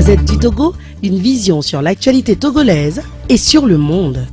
Gazette du Togo, une vision sur l'actualité togolaise et sur le monde.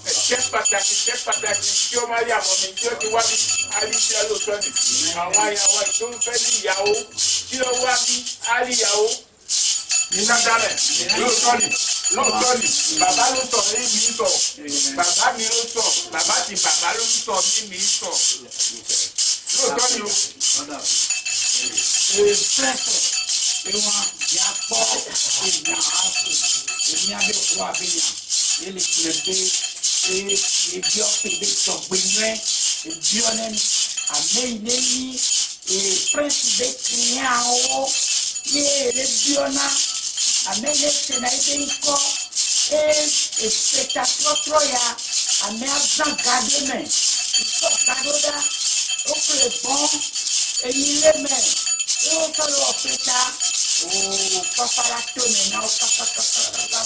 Ṣé pàtàkì tí ó máa rí àwọn mi tí ó ti wá bí alíṣẹ́ lóòótọ́ ni. Àwọn àyàwó tó ń fẹ́ ní ìyàwó tí ó wá bí alíyàwó. Ní sátánẹ̀ lóòótọ́ ni bàbá ló sọ ní mi sọ bàbá mi ló sọ bàbá ti bàbá ló sọ ní mi sọ. Lóòótọ́ ni o. Ewa ya kpɔ enya aso enya bɛ wɔ abe ya ele kple be ebiɔ kebe tɔgbe nyuie ebiɔ ne ame yi ne yi prince be tiɲawo ye ele biɔ na ame ne se na ebe ŋkɔ espeta trɔtrɔ ya ame azã ga ɖe me isɔ ga ɖo ɖa wokple bɔn eyi le me ewo kɔ le ɔpeta. Papa la tonne na papa la la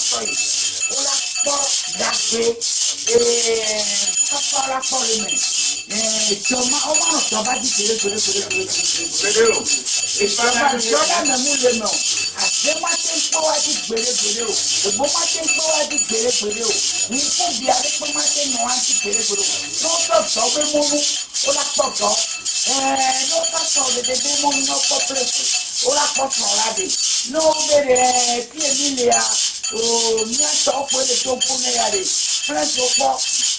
kpɔ dagbe papa la kpɔ le me jɔma o ma tɔ ba di gbere o jɔna me mu le me o ase ma te kpɔ wa di gbere o ebo ma te kpɔ wa di gbere o ni fún bi ale kpɔ ma te nɔ wa di gbere o n'o tɔ dɔ be munu o la kpɔ dɔ n'o tɔ sɔ de be munu n'o kpɔ plesi. Ora kpɔtɔ la de n'o bɛ de fie mi le ya miatɔ ƒe le to ƒo ne ya de prince o kpɔ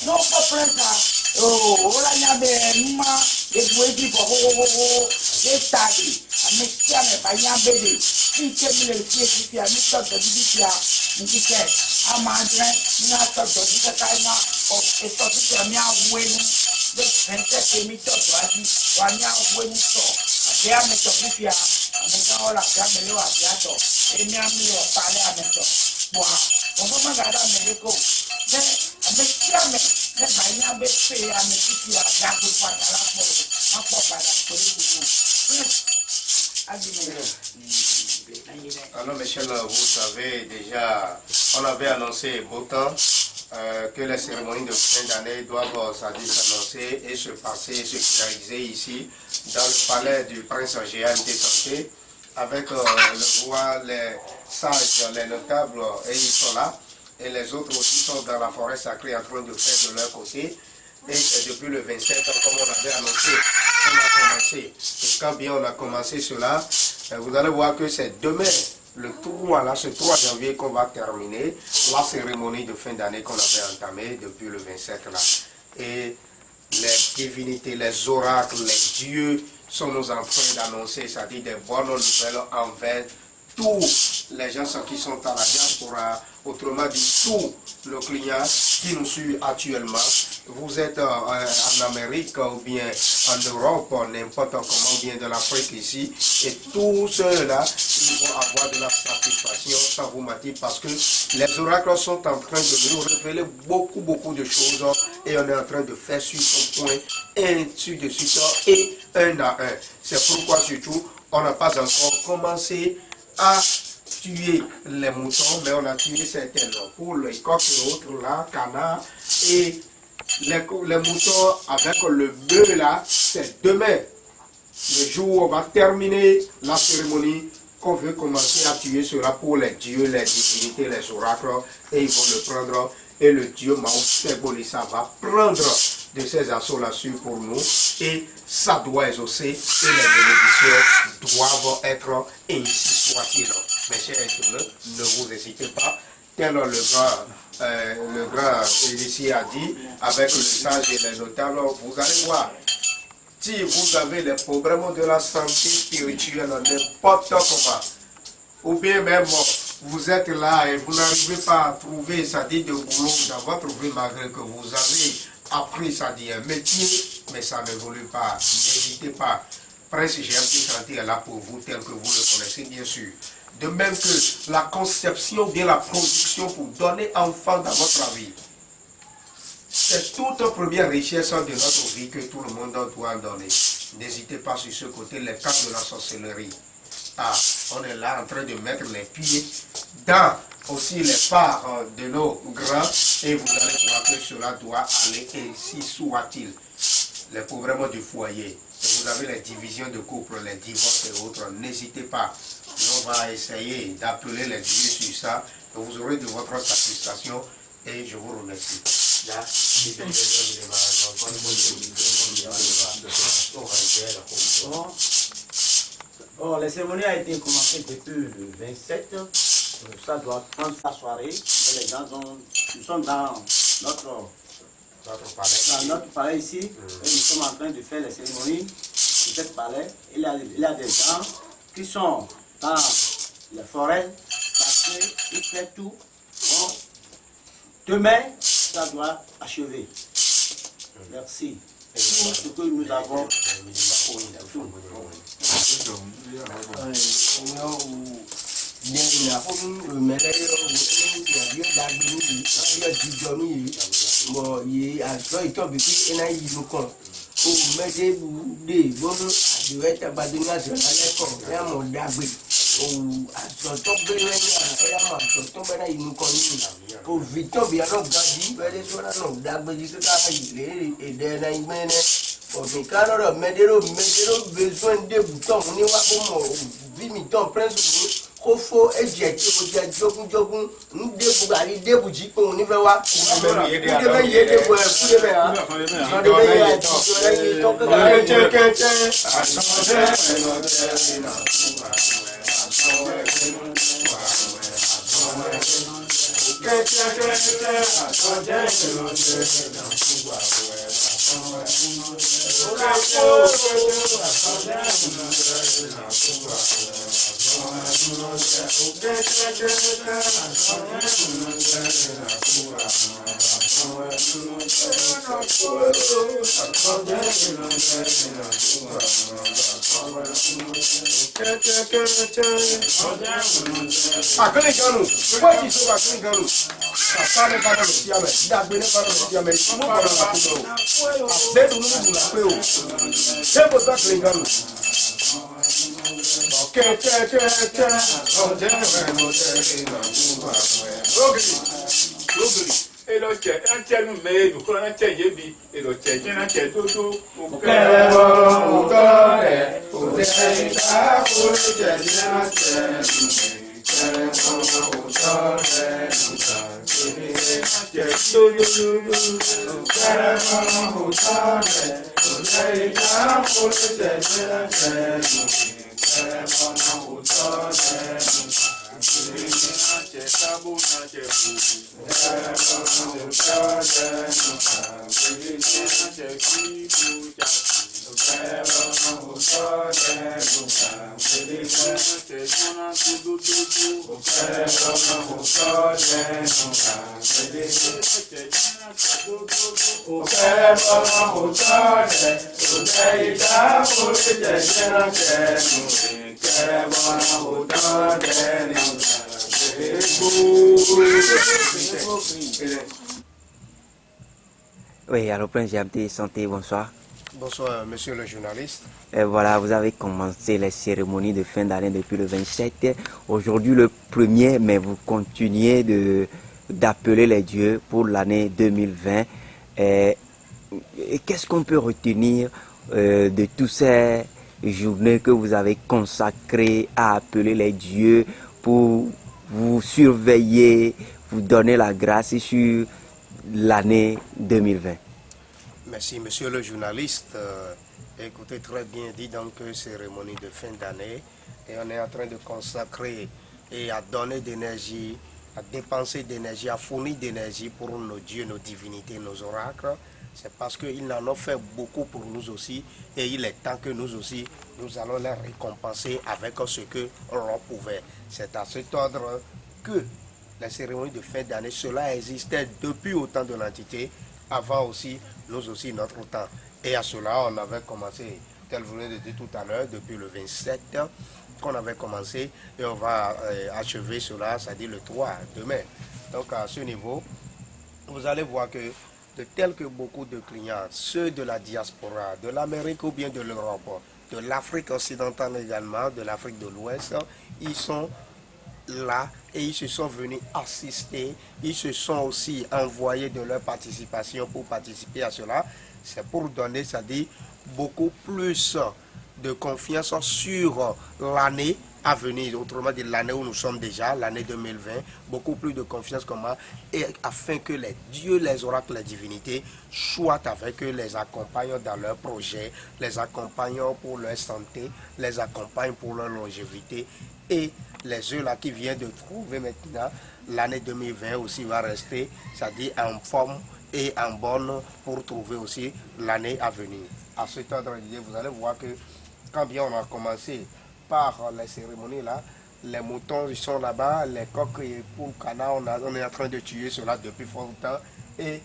n'o kpɔ prince a ora nya be numa ebu edi bɔ xoxoxo eta de ame sia me ba nya be de fi ke mi le fie fifia mi tɔ dɔdi fifia nti kɛ ama adre mi atɔ dɔdi kaka nya etɔ fifia mi awu enu be pɛntɛ ke mi tɔ dɔ adi wa mi awu enu tɔ abe ame tɔ fifia. Mungkin orang yang melihat jatuh, ini yang melihat tali ameto, wah, orang mana ada mereka, ne, mereka banyak bete, mereka jago pada lapo, apa pada kurikulum, Alors Michel, vous savez déjà, on avait annoncé beau temps que les cérémonies de fin d'année doivent s'annoncer et se passer, se finaliser ici, dans le palais du prince GMT Santé, avec le roi, les sages, les notables, et ils sont là, et les autres aussi sont dans la forêt sacrée en train de faire de leur côté. Et depuis le 27, comme on avait annoncé, on a commencé. Et quand bien on a commencé cela, vous allez voir que c'est demain, le 3, là, ce 3 janvier, qu'on va terminer la cérémonie de fin d'année qu'on avait entamée depuis le 27 là. Et les divinités, les oracles, les dieux sont nous en train d'annoncer, c'est-à-dire des bonnes nouvelles envers tous les gens qui sont à la diaspora, autrement dit, tous nos clients qui nous suivent actuellement. Vous êtes en Amérique ou bien en Europe, n'importe comment, ou bien de l'Afrique ici, et tous ceux-là, ils vont avoir de la satisfaction, ça vous m'a dit, parce que les oracles sont en train de nous révéler beaucoup de choses, et on est en train de faire sur son point, ainsi de suite, et un à un. C'est pourquoi surtout, on n'a pas encore commencé à tuer les moutons, mais on a tué certaines poules, les coqs et autres là, canards, et les moutons avec le bœuf là, c'est demain, le jour où on va terminer la cérémonie, qu'on veut commencer à tuer cela pour les dieux, les divinités, les oracles, et ils vont le prendre, et le dieu Maoussebolissa va prendre de ces assauts là-dessus pour nous, et ça doit exaucer, et les bénédictions doivent être ainsi soit-il. Mes chers internautes, ne vous hésitez pas, tel le grand ici a dit, avec le sage et les notables, vous allez voir, si vous avez les problèmes de la santé spirituelle, n'importe comment, ou bien même vous êtes là et vous n'arrivez pas à trouver, c'est-à-dire de boulot dans votre vie, malgré que vous avez appris, c'est-à-dire un métier, mais ça n'évolue pas, n'hésitez pas. Prince GMT Santé est là pour vous, tel que vous le connaissez bien sûr. De même que la conception, bien la production pour donner enfant dans votre vie. C'est toute première richesse de notre vie que tout le monde doit donner. N'hésitez pas sur ce côté, les cas de la sorcellerie. Ah, on est là en train de mettre les pieds dans aussi les parts de nos grands et vous allez voir que cela doit aller ainsi soit-il. Les problèmes du foyer, et vous avez les divisions de couple, les divorces et autres, n'hésitez pas. On va essayer d'appeler les dieux sur ça et vous aurez de votre satisfaction et je vous remercie. Oh, la cérémonie a été commencée depuis le 27. Ça doit prendre sa soirée. Les gens nous sommes dans notre palais ici. Et nous sommes en train de faire les cérémonies de cette palais. Il y a des gens qui sont dans les forêts parce qu'ils font tout. Bon, demain, ça doit achever. Merci. Tout ce que nous avons. Kofo ejeti oja jogun nde bugari de buji pe oni fe wa de be ye de bo e ku de be ha so de be ya ti so le ni to ka ke Akele ganu, kwa ti so akele ganu. Asane kana mesiame, dagbe ne kana mesiame, mo kana akudo. Asedu no mu na pe o. Sebo ta akele ganu. Oui, alors Prince Diamté, santé, bonsoir. Bonsoir, monsieur le journaliste. Et voilà, vous avez commencé les cérémonies de fin d'année depuis le 27. Aujourd'hui, le 1er, mais vous continuez d'appeler les dieux pour l'année 2020. Et qu'est-ce qu'on peut retenir de toutes ces journées que vous avez consacrées à appeler les dieux pour vous surveiller, vous donner la grâce sur l'année 2020? Merci, monsieur le journaliste. Écoutez, très bien dit donc, cérémonie de fin d'année. Et on est en train de consacrer et à donner d'énergie, à dépenser d'énergie, à fournir d'énergie pour nos dieux, nos divinités, nos oracles. C'est parce qu'ils en ont fait beaucoup pour nous aussi. Et il est temps que nous aussi, nous allons les récompenser avec ce que l'on pouvait. C'est à cet ordre que la cérémonie de fin d'année, cela existait depuis au temps de l'Antiquité, avant aussi, nous aussi, notre temps. Et à cela, on avait commencé, tel vous venez de dire tout à l'heure, depuis le 27, qu'on avait commencé, et on va achever cela, c'est-à-dire le 3, demain. Donc à ce niveau, vous allez voir que de tels que beaucoup de clients, ceux de la diaspora, de l'Amérique ou bien de l'Europe, de l'Afrique occidentale également, de l'Afrique de l'Ouest, ils sont là et ils se sont venus assister, ils se sont aussi envoyés de leur participation pour participer à cela. C'est pour donner, c'est-à-dire beaucoup plus de confiance sur l'année à venir, autrement dit l'année où nous sommes déjà, l'année 2020, beaucoup plus de confiance comment, et afin que les dieux, les oracles, les divinités soient avec eux, les accompagnent dans leurs projets, les accompagnent pour leur santé, les accompagnent pour leur longévité, et les œufs là qui viennent de trouver maintenant, l'année 2020 aussi va rester, c'est-à-dire en forme et en bonne pour trouver aussi l'année à venir. À cet ordre d'idée, vous allez voir que quand bien on a commencé par les cérémonies là, les moutons ils sont là-bas, les coqs et poules canards, on est en train de tuer cela depuis fort longtemps. Et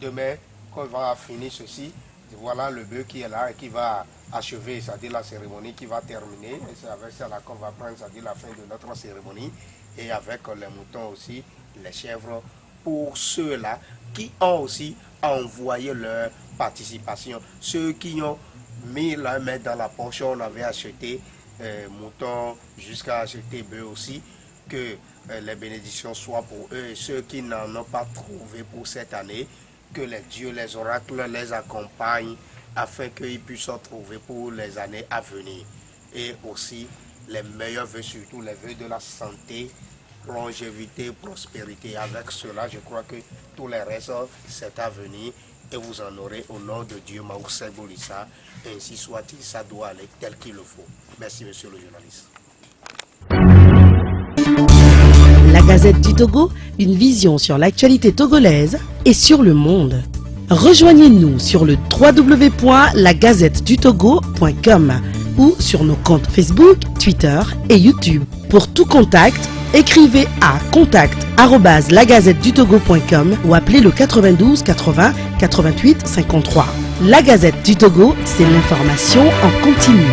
demain, quand on va finir ceci, voilà le bœuf qui est là et qui va achever, c'est-à-dire la cérémonie qui va terminer. Et c'est avec ça là qu'on va prendre, c'est-à-dire la fin de notre cérémonie. Et avec les moutons aussi, les chèvres, pour ceux-là qui ont aussi envoyé leur participation. Ceux qui ont mis la main dans la poche, on avait acheté moutons jusqu'à acheter bœufs aussi, que les bénédictions soient pour eux, et ceux qui n'en ont pas trouvé pour cette année, que les dieux, les oracles les accompagnent afin qu'ils puissent en trouver pour les années à venir. Et aussi les meilleurs vœux, surtout les vœux de la santé, longévité, prospérité. Avec cela, je crois que tous les restes, c'est à venir. Et vous en aurez au nom de Dieu, Maoussé Bolissa. Ainsi soit-il, ça doit aller tel qu'il le faut. Merci, monsieur le journaliste. La Gazette du Togo, une vision sur l'actualité togolaise et sur le monde. Rejoignez-nous sur le www.lagazettedutogo.com ou sur nos comptes Facebook, Twitter et YouTube. Pour tout contact, écrivez à contact@lagazettedutogo.com ou appelez le 92 80 88 53. La Gazette du Togo, c'est l'information en continu.